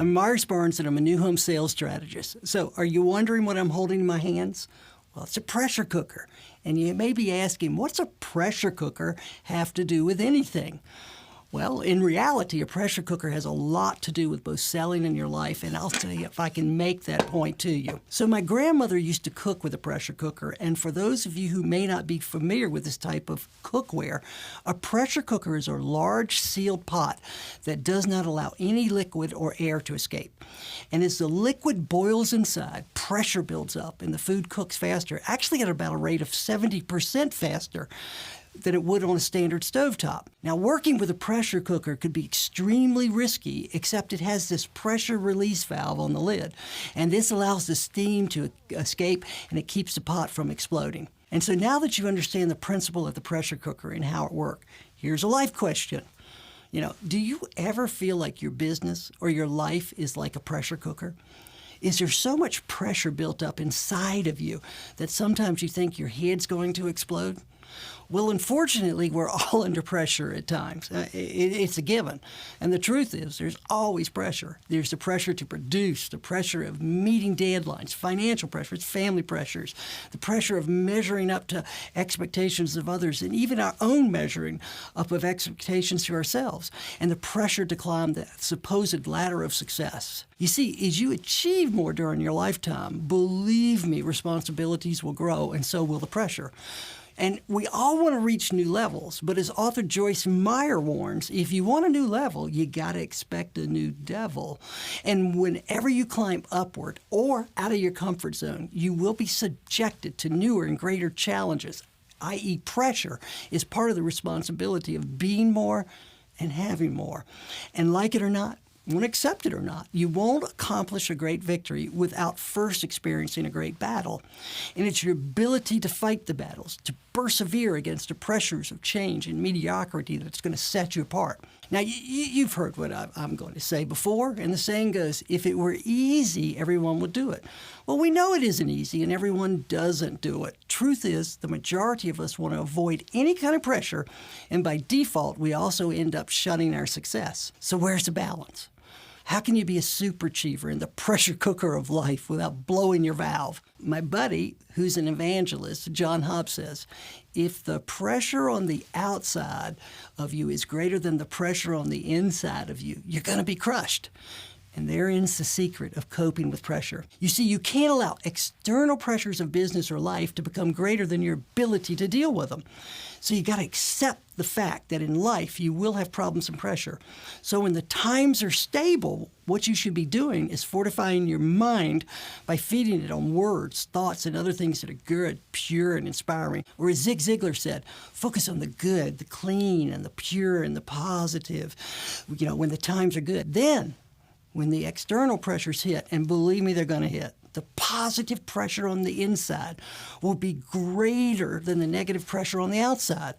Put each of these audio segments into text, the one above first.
I'm Myers Barnes, and I'm a new home sales strategist. So, are you wondering what I'm holding in my hands? Well, it's a pressure cooker. And you may be asking, what's a pressure cooker have to do with anything? Well, in reality, a pressure cooker has a lot to do with both selling and your life, and I'll tell you if I can make that point to you. So my grandmother used to cook with a pressure cooker, and for those of you who may not be familiar with this type of cookware, a pressure cooker is a large sealed pot that does not allow any liquid or air to escape. And as the liquid boils inside, pressure builds up and the food cooks faster, actually at about a rate of 70% faster than it would on a standard stovetop. Now, working with a pressure cooker could be extremely risky, except it has this pressure release valve on the lid. And this allows the steam to escape, and it keeps the pot from exploding. And so now that you understand the principle of the pressure cooker and how it works, here's a life question. Do you ever feel like your business or your life is like a pressure cooker? Is there so much pressure built up inside of you that sometimes you think your head's going to explode? Well, unfortunately, we're all under pressure at times. It's a given. And the truth is, there's always pressure. There's the pressure to produce, the pressure of meeting deadlines, financial pressures, family pressures, the pressure of measuring up to expectations of others, and even our own measuring up of expectations to ourselves, and the pressure to climb the supposed ladder of success. You see, as you achieve more during your lifetime, believe me, responsibilities will grow, and so will the pressure. And we all want to reach new levels, but as author Joyce Meyer warns, if you want a new level, you got to expect a new devil. And whenever you climb upward or out of your comfort zone, you will be subjected to newer and greater challenges, i.e. pressure is part of the responsibility of being more and having more. And like it or not, you want to accept it or not, you won't accomplish a great victory without first experiencing a great battle. And it's your ability to fight the battles, to persevere against the pressures of change and mediocrity that's going to set you apart. Now, you've heard what I'm going to say before, and the saying goes, if it were easy, everyone would do it. Well, we know it isn't easy, and everyone doesn't do it. Truth is, the majority of us want to avoid any kind of pressure, and by default, we also end up shunning our success. So where's the balance? How can you be a super achiever in the pressure cooker of life without blowing your valve? My buddy, who's an evangelist, John Hobbs, says, if the pressure on the outside of you is greater than the pressure on the inside of you, you're going to be crushed. And therein's the secret of coping with pressure. You see, you can't allow external pressures of business or life to become greater than your ability to deal with them. So you got to accept the fact that in life you will have problems and pressure. So when the times are stable, what you should be doing is fortifying your mind by feeding it on words, thoughts, and other things that are good, pure, and inspiring. Or as Zig Ziglar said, focus on the good, the clean, and the pure, and the positive, when the times are good. Then, when the external pressures hit, and believe me, they're going to hit, the positive pressure on the inside will be greater than the negative pressure on the outside,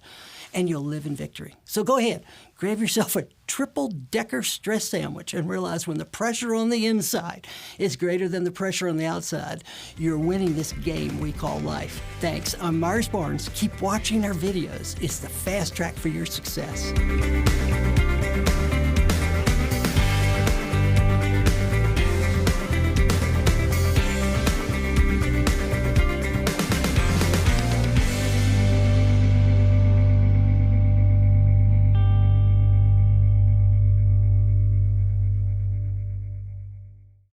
and you'll live in victory. So go ahead, grab yourself a triple-decker stress sandwich and realize when the pressure on the inside is greater than the pressure on the outside, you're winning this game we call life. Thanks. I'm Myers Barnes. Keep watching our videos. It's the fast track for your success.